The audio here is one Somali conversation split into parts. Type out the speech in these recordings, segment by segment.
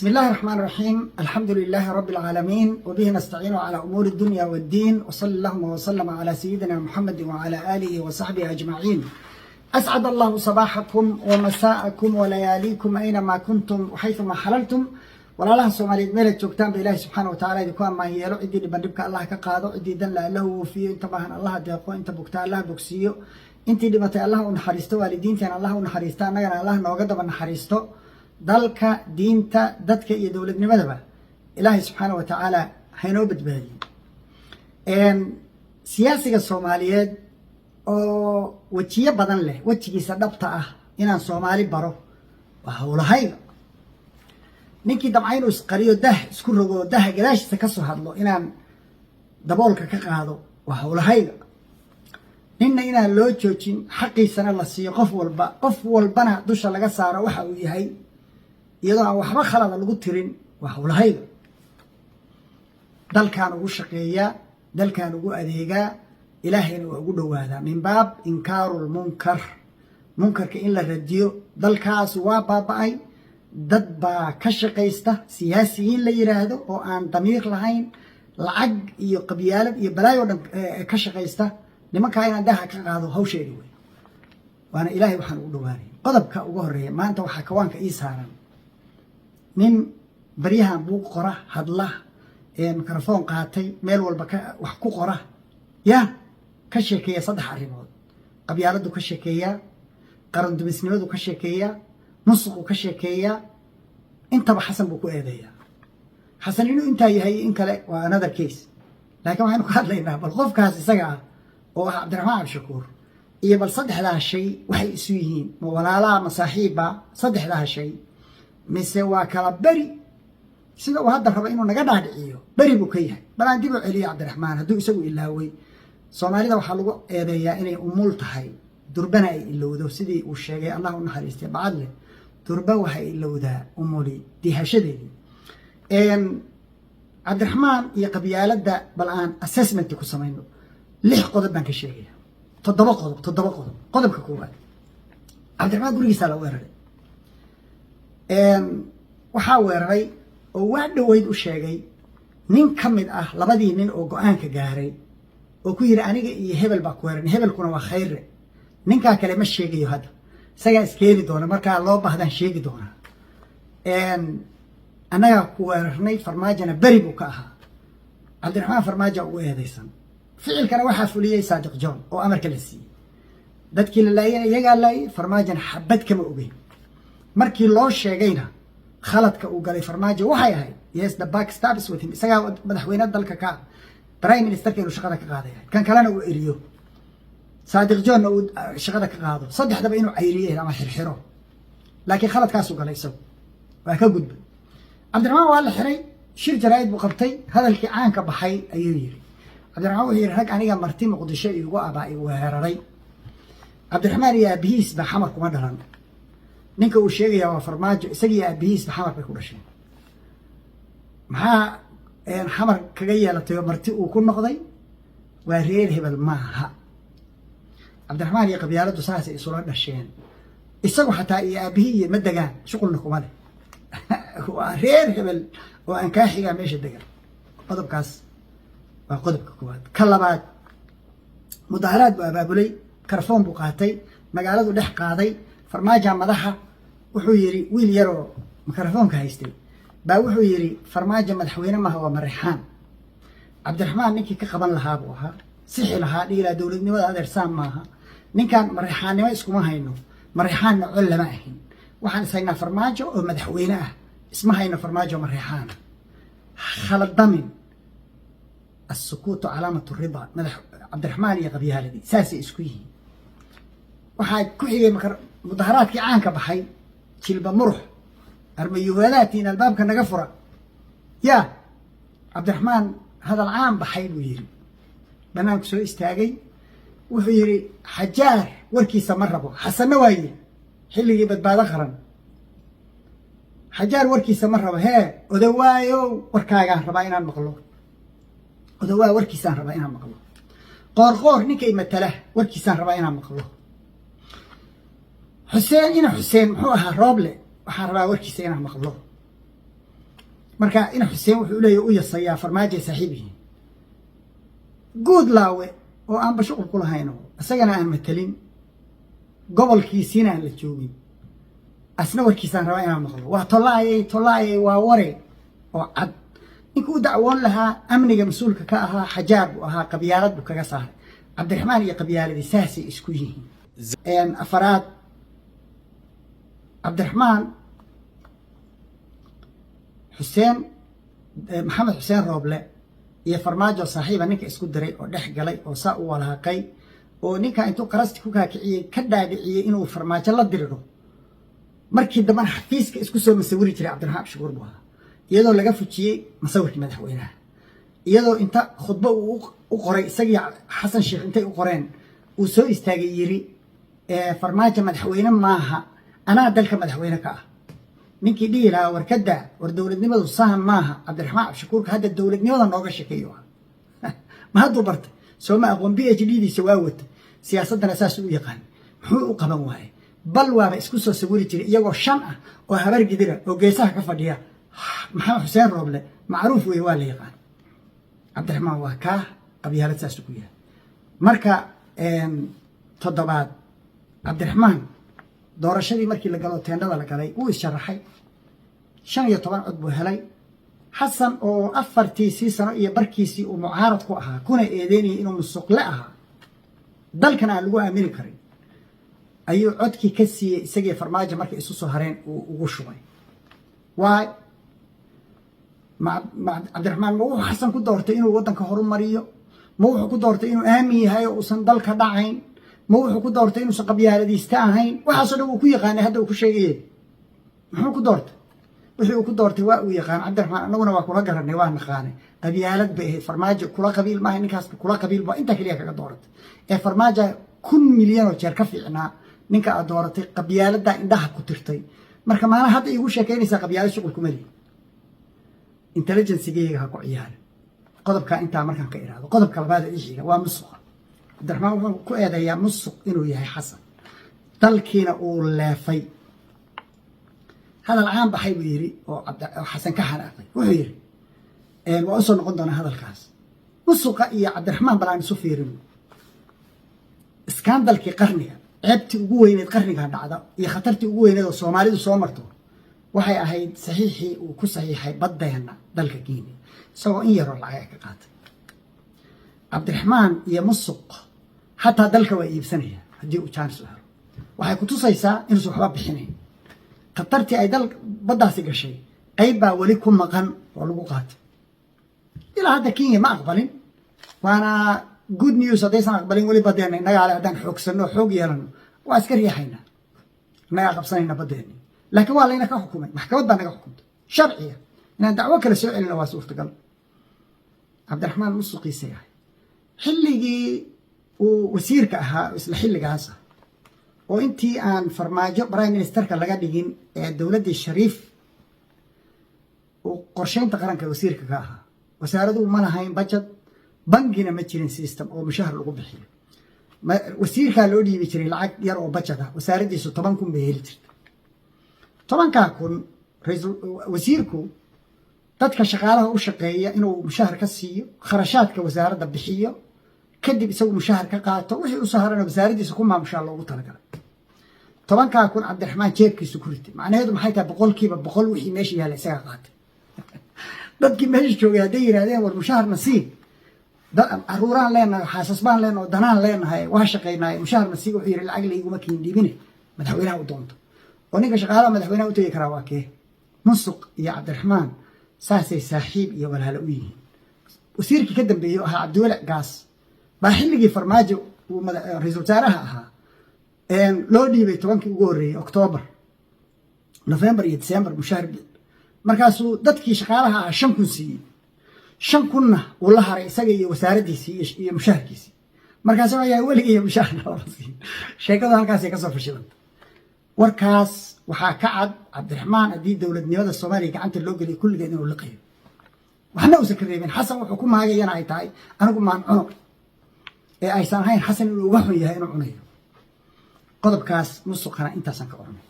بسم الله الرحمن الرحيم. الحمد لله رب العالمين، وبه نستعين على أمور الدنيا والدين، وصلى اللهم وسلم على سيدنا محمد وعلى آله وصحبه أجمعين. أسعد الله صباحكم ومساءكم ولياليكم أينما كنتم وحيثما حللتم. ولا سوماليد ميل joogtaan بالله سبحانه وتعالى idinku ama yeelo cidii dhibka Allah ka qaado cidii dan la lahu fiyo inta baahan Allah deeqo inta bugta Allah bogsiyo intii dhimatay Allah u naxariisto waalidiintan Allah u naxariisto annagana Allah nooga daba naxariisto dalka diinta dadka iyo dawladnimadaba Ilaahay subhanahu wa ta'ala haynoo badbaadiyo siyaasiga Soomaaliyeed oo wajiye badan leh wajigiisa dhabta ah inaan Soomaali baro waa hawlahay ninkii damcaynu isqariyo isku rogo gadaashiisa ka soo hadlo inaan daboolka ka qaado waa hawlahayga ninna inaan loo joojin xaqiisana la siiyo qof walbana dusha laga saaro waxa uu yahay iyadoo aan waxba khalad lagu tirin waa hawlahayga dalkaan ugu shaqeeya dalkaan ugu adeega ilaahayna waa ugu dhawaadaa min baab inkaarul munkarka in la radiyo dalkaas waa baaba'ay dad baa ka shaqeysta siyaasiyiin la yiraahdo oo aan damiir lahayn lacag iyo qabyaalad iyo balaayo dhan ka shaqeysta nimanka inaan daha ka qaado hawsheedi way waana ilaahay waxaan ugu dhawaanay qodobka ugu horeeya maanta waxa kawaanka ii saaran nin bariyahan buu qora hadla mikrofon qaatay meel walba wax ku qora ka sheekeeya saddex arrimood qabyaaladu ka sheekeeya qaran dumisnimadu ka sheekeeya musuqu ka sheekeeya intaba xasan buu ku eedeeyaa xasan inuu intaa yahay in kale waa another case laakiin waxaanu ka hadlaynaa bal qofkaas isaga ah oo ah Cabdiraxmaan Cabdishakuur iyo bal saddexdaa shay waxay isu yihiin ma walaalaha ma saaxiiba saddexdaa shay mise waa kala bari sida uu hadda rabo inuu naga dhaadhiciyo bari buu ka yahay bal aan dib u celiyo Cabdiraxmaan hadduu isagu ilaaway Soomaalida waxaa lagu eedeeyaa inay umul tahay durbana ay ilowdo sidii uu sheegay Allah u naxariistay bacadle durba waxay ilowdaa umuli dihashadeedii Cabdiraxmaan iyo qabyaalada bal aan assessment ku sameeyno 6 qodob baan ka sheegaya 7 qodob qodobka koowaad Cabdiraxmaan gurigiisa la weeraray waxa weeraray oo waa dhaweyd u sheegay nin kamid ah labadii nin oo go'aanka gaaray oo ku yiri aniga iyo hebel baa ku weeraray hebelkuna waa khayr ninka kale ma sheegayo hadda isaga iskeeni doona marka loo baahdan sheegi doona anaga ku weerarnay farmaajana bari buu ka ahaa Cabdiraxmaan farmaajo uu eedeysan ficilkana waxa fuliyay Saadiq John oo amarka la siiyay dadkii la laayay iyaga laayay farmaajana xabad kama ogeyn markii loo sheegayna khaladka uu galay farmaajo waxay ahayd yes the back stabs with him isaga madaxweynaha dalka ka prime minister inuu shaqada ka qaaday kan kalena uu eriyo Saadiq John uu shaqada ka qaado saddexdaba inuu cayriyo ama xirxiro laakiin khaladkaas uu galay isagu waa ka gudbay Cabdiraxmaan waa la xiray shir jaraa'id buu qabtay hadalkii caan ka baxay ayuu yiri Cabdiraxmaan wuxuu yiri rag aniga marti Muqdisho igu abaa igu weeraray Cabdiraxmaan iyo abihiis ba xamar kuma dhalan ninka uu sheegaya waa farmaajo isaga abihiis ba xamar bay ku dhasheen maxaa xamar kaga yeelatay marti uu ku noqday waa reer hebel maaha Cabdiraxmaan iyo qabyaaladu saasay isula dhasheen isagu xataa iyo aabihii ma dagaan shuqulna kuma leh waa reer hebel oo aan ka xiga meesha dagan qodobkaas waa qodobka koowaad ka labaad mudaharaad buu abaabulay karfoon buu qaatay magaaladu dhex qaaday farmaajo madaxa wuxuu yiri wiil yar oo mikrofoonka haystay baa wuxuu yiri farmaajo madaxweyne ma waa Marixaan Cabdiraxmaan ninkii ka qaban lahaa buu ahaa sixi lahaa dhiila dawladnimada adeersan maaha ninkan Marixaannimo iskuma hayno Marixaanna col lama ahin waxaan isaynaa farmaajo oo madaxweyne ah isma hayno farmaajo Marixaan khaladamin السكوت علامة الرضا مدح عبد الرحمن يا قبيالدي ساسي اسكويه waxaa ku xigay mudaharaadkii caanka baxay jilba murux armayuwalatiin albaabka naga fura Cabdiraxmaan hadal caan baxay buu yiri banaanku soo istaagay wuxuu yiri xajaar warkiisa ma rabo xasanna waaye xilligii badbaado qaran xajaar warkiisa ma rabo odawaayo warkaaga rabaa inaan maqlo odawaa warkiisa rabaa inaan maqlo qoor ninkay matala warkiisa rabaa inaan maqlo حسين محوها روبلي waxaan rabaa warkiisa inaan maqlo marka in xuseen wuxuu leeyahay u yasayaa farmaajo saaxiibihi good laawe oo aan bashuqul ku lahayno isagana aan matalin gobolkiisina aan la joogin asna warkiisaan rabaa inaan maqlo waa tolaayay waa ware oo cad ninkuu dacwoon lahaa amniga mas-uulka ka ahaa xajaar buu ahaa qabyaalad buu kaga saaray cabdiraxmaan iyo qabyaaladii saasay isku yihiin afaraad cabdiraxmaan xuseen maxamed xuseen rooble iyo farmaajo saaxiiba ninka isku diray oo dhex galay oo saa u walaaqay oo ninka intuu qarasti ku kaakiciyey ka dhaadhiciyey inuu farmaajo la diriro markii dambana xafiiska isku soo masawiri jiray cabdiraxmaan abshakuur buu ahaa iyadoo laga fujiyey masawirkii madaxweynaha iyadoo inta khudbo uu u qoray isagii xasan sheekh intay u qoreen uu soo istaagay yiri farmaajo madaxweyne maaha anaa dalka madaxweyne ka ah ninkii dhihi lahaa warkada war dowladnimadu sahan maaha cabdiraxmaan abshakuurka hadda dowladnimada nooga sheekeeyo ma hadduu bartay soo ma aqoon PhD-diisa waa wata siyaasaddana saas u yaqaan muxuu u qaban waaye bal waaba isku soo sawiri jiray iyagoo 5 ah oo habar gidira oo geesaha ka fadhiya maxamed xuseen rooble macruuf weey waa la yaqaan cabdiraxmaan waa ka qabyaalad saas ku yahay marka toddobaad cabdiraxmaan doorashadii markii la galo teendhada la galay uu isharaxay 15 cod buu helay xasan oo 4 sano iyo barkiisii uu mucaarad ku ahaa kuna eedeynayay inuu musuqle ahaa dalkan aan lagu aamini karin ayuu codkii ka siiyey isagii farmaajo markay isu soo hareen uu ugu shubay waay cabdiraxmaan ma wuxuu xasan ku doortay inuu waddanka horumariyo ma wuxuu ku doortay inuu aamin yahay oo uusan dalka dhacayn ma wuxuu ku doortay inuusan qabyaaladiista ahayn waxaasoo dhan uu ku yaqaanay hadda uu ku sheegayey muxuu ku doortay wixii uu ku doortay waa uu yaqaan cabdiraxmaan annaguna waa kula garanay waa naqaanay qabyaalad bay ahayd farmaajo kula qabiil maaha ninkaas kula qabiil baa intaa keliya kaga dooratay ee farmaajo 1 milyan oo jeer ka fiicnaa ninka aad dooratay qabyaaladda indhaha ku tirtay marka maana hadda iigu sheekaynaysaa qabyaalad shuqul kuma lihi intelligencegeyga ha ku ciyaara qodobka intaa markaan ka iraado qodobka labaad ee xiga waa musuq cabdiraxmaan wuxuu ku eedayaa musuq inuu yahay xasan dalkiina uu leefay hadal caan baxay buu yiri oo xasan ka xanaaqay wuxuu yiri waa u soo noqon doonaa hadalkaas musuqa iyo cabdiraxmaan balaan isu fiirin iskaandalkii qarniga ceebtii ugu weyneed qarniga dhacda iyo khatartii ugu weyneed oo Soomaalidu soo marto waxay ahayd saxiixii uu ku saxiixay baddeena dalka Kenya isagoo in yar oo lacag ka qaatay cabdiraxmaan iyo musuq hatta dalka waa iibsanaya haddii uu chance helo waxay ku tusaysaa inuusan waxba bixinayn khatartii ay dal baddaasi gashay qayb baa weli ku maqan oo lagu qaatay ilaa hadda Kenya ma aqbalin waana good news haddaysan aqbalin weli baddeena innaga ale haddaan xoogsanno xoog yeelano waa iska riixaynaa innaga qabsanayna baddeena laakiin waa layna ka xukumay maxkamad baa naga xukumtay sharciya inaan dacwo kale soo celino waa suurtagal cabdiraxmaan musuqiisa yahay xilligii uu wasiirka ahaa isla xilligaasa oo intii aan farmaajo prime ministerka laga dhigin ee dowladdii shariif uu qorsheynta qaranka wasiirka ka ahaa wasaaraduhu ma lahayn budget bangina ma jirin system oo mushahar lagu bixiyo wasiirkaa loo dhiibi jiray lacag yar oo budget ah wasaaraddiisu 10 kun bay heli jirtay 10 kun wasiirku dadka shaqaalaha u shaqeeya inuu mushahar ka siiyo kharashaadka wasaaradda bixiyo kadib isagu mushahar ka qaato wixii u saharana wasaaraddiisa ku maamushaa loogu talagalay 10 kun cabdiraxmaan jeebkiisu ku ritay macnaheedu maxay tahay 100% wixii meesha yaala isaga qaatay dadkii meesha joogay hadday yiraahdeen war mushaharna sii caruuraan leenahay xaasas baan leenahay oo danaan leenahay waa shaqeynay mushaharna sii wuxuu yiri lacag layguma kiin dhiibine madaxweynaha u doonto oo ninka shaqaalaha madaxweynaha u tagi karaa waa kee musuq iyo cabdiraxmaan saasay saaxiib iyo walaalo u yihiin wasiirkii ka dambeeyay ahaa cabdiweli gaas baa xilligii farmaajo uu ra'iisul wasaaraha ahaa loo dhiibay 10kii ugu horeeyay October November iyo December mushahar markaasuu dadkii shaqaalaha ahaa 5 kun siiyey 5 kunna uu la haray isaga iyo wasaaraddiisii iyo mushaharkiisii markaas ayaa weliga iyo mushahar la siiyey sheekada halkaas ay ka soo fashilantay warkaas waxaa ka cad cabdiraxmaan haddii dowladnimada Soomaaliya gacanta loo geliyo kulligeed inuu liqayo waxna uusan ka reebin xasan wuxuu ku maagayana ay tahay anigu maan cuno ee aysan ahayn xasan inuu uga xun yahay inuu cunayo qodobkaas musuqana intaasan ka oranay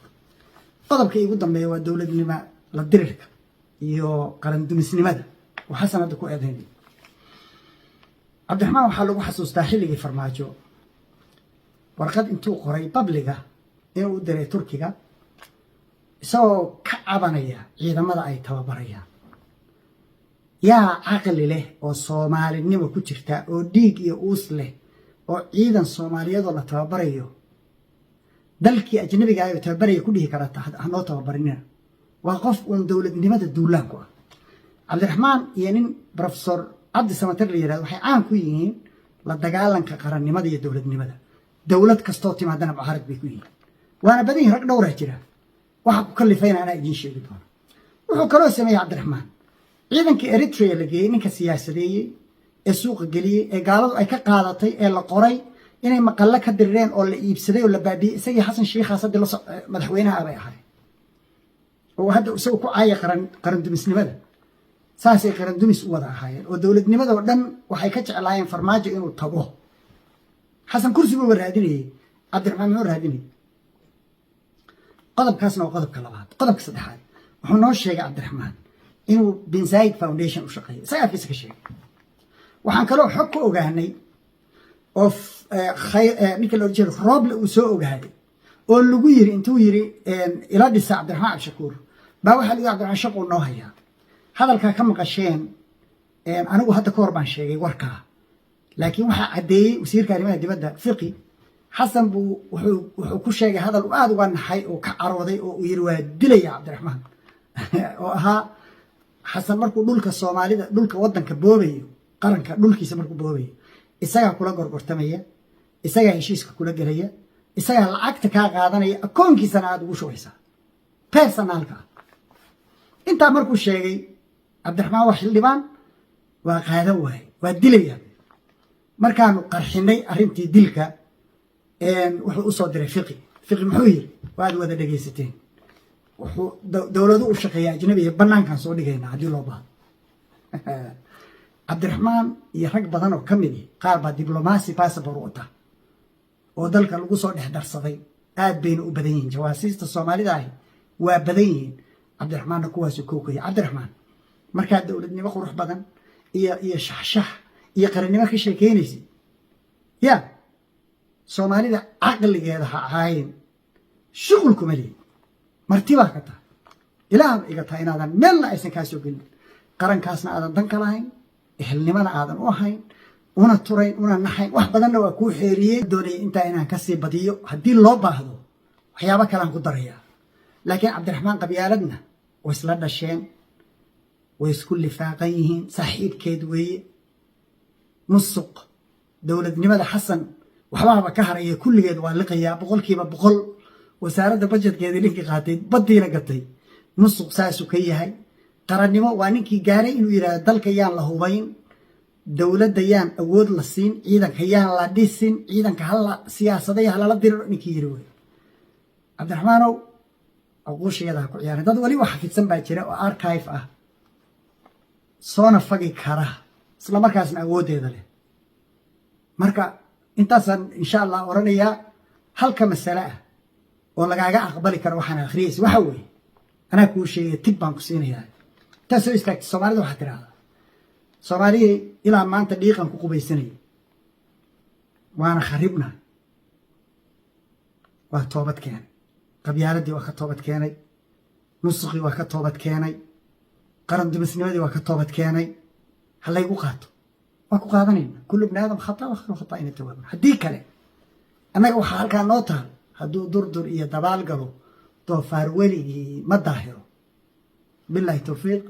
qodobka ugu dambeeya waa dowladnimo la dirirka iyo qarandumisnimada waxasan hadda ku eedaynay cabdiraxmaan waxaa lagu xasuustaa xilligii farmaajo warqad intuu qoray babliga inuu u diray turkiga isagoo ka cabanaya ciidamada ay tababarayaan yaa caqli leh oo soomaalinimo ku jirta oo dhiig iyo uus leh oo ciidan soomaaliyadoo la tababarayo dalkii ajnabiga ay tababaraya ku dhihi karata hanoo tababarinina waa qof uun dowladnimada duulaan ku ah cabdiraxmaan iyo nin professor cabdi samatar la yirahdo waxay caan ku yihiin la dagaalanka qarannimada iyo dowladnimada dowlad kastoo timaadana mucaarad bay ku yihiin waana badan yihiin rag dhowraa jira waxa ku kalifayna anaa idiin sheegi doono wuxuu kaloo sameeyey cabdiraxmaan ciidankii eritrea la geeyey ninka siyaasadeeyey ee suuqa geliyey ee gaaladu ay ka qaadatay ee la qoray inay maqallo ka dirireen oo la iibsaday oo la baabiyey isagii xasan shiikhaas hadda madaxweynaha bay ahay oo hadda isagu ku caaya qarandumisnimada saasay qarandumis u wada ahaayeen oo dowladnimada oo dhan waxay ka jeclaayeen farmaajo inuu tago xasan kursi buu raadinayey cabdiraxmaan muxuu raadinayey qodobkaasna waa qodobka labaad qodobka saddexaad wuxuu noo sheegay cabdiraxmaan inuu bin zayid foundation u shaqeeyo isaga afkiisa ka sheegay waxaan kaloo xog ku ogaanay oo ninka la odhan jiray rooble uu soo ogaaday oo lagu yiri intuu yiri ila dhisa cabdiraxmaan cabdishakuur baa waxaa lagu cabdiraxmaan shaquu noo hayaa hadalkaa ka maqasheen anigu hadda ka hor baan sheegay warkaa laakiin waxaa caddeeyey wasiirka arrimaha dibadda fiqi xasan buu wuxuu ku sheegay hadal uu aada uga naxay oo ka carooday oo uu yiri waa dilaya cabdiraxmaan oo ahaa xasan markuu dhulka soomaalida dhulka waddanka boobayo qaranka dhulkiisa markuu boobayo isagaa kula gorgortamaya isagaa heshiiska kula gelaya isagaa lacagta kaa qaadanaya akoonkiisana aada ugu shubaysaa personaalka intaa markuu sheegay cabdiraxmaan waa xildhibaan waa qaadan waaye waa dilaya markaanu qarxinay arrintii dilka wuxuu usoo diray fiqi muxuu yiri waad wada dhegaysateen wuxuu dowladu u shaqeeya ajnabiga banaankan soo dhigaynaa haddii loo baahdo cabdiraxmaan iyo rag badan oo ka mid ah qaar baa diblomaasi bassabor wata oo dalka lagu soo dhex darsaday aad bayna u badan yihiin jawaasiista soomaalida ahi waa badan yihiin cabdiraxmaanna kuwaasu kookaya cabdiraxmaan markaa dowladnimo qurux badan iyo shaxshax iyo qarannimo ka sheekeynaysid ya soomaalida caqligeeda ha caayin shuqul kuma lihin martibaa ka tahay ilaahba iga tahay inaadan meelna aysan kaa soo gelin qarankaasna aadan dan ka lahayn ehelnimana aadan u ahayn una turayn una naxayn wax badanna waa kuu xeeriyey doonaya intaa inaan kasii badiyo haddii loo baahdo waxyaabo kalean ku darayaa laakiin cabdiraxmaan qabyaaladna way isla dhasheen way isku lifaaqan yihiin saaxiibkeed weeye musuq dowladnimada xasan waxbaaba ka haraya kulligeed waa liqayaa 100% wasaaradda bajetkeedii ninkii qaatay baddiina gatay musuq saasuu ka yahay qarannimo waa ninkii gaaray inuu yidhaahdo dalka yaan la hubayn dowladda yaan awood la siin ciidanka yaan la dhisin ciidanka hala siyaasadaya halala diriro ninkii yiri wey cabdiraxmaanow aquushayada ha ku ciyaarin dad weli wax xafidsan baa jira oo archive ah soona fagi kara isla markaasna awooddeeda leh marka intaasaan insha allah oranayaa halka masale ah oo lagaaga aqbali karo waxaan akhriyaysa waxa weeye anaa kuu sheegaya tib baan ku siinayaa intaa soo istaagtay soomaalida waxaa tidhaahdaa soomaalihii ilaa maanta dhiiqan ku qubaysanaya waana kharibna waa toobad keenay qabyaaladii waa ka toobad keenay musuqii waa ka toobad keenay qaran dumisnimadii waa ka toobad keenay ha laygu qaato waa ku qaadanayna kullu bni aadam khata wa khayru khata in tawaab haddii kale annaga waxaa halkaa noo taal hadduu durdur iyo dabaal galo doofaar weligii ma daahiro billahi tawfiiq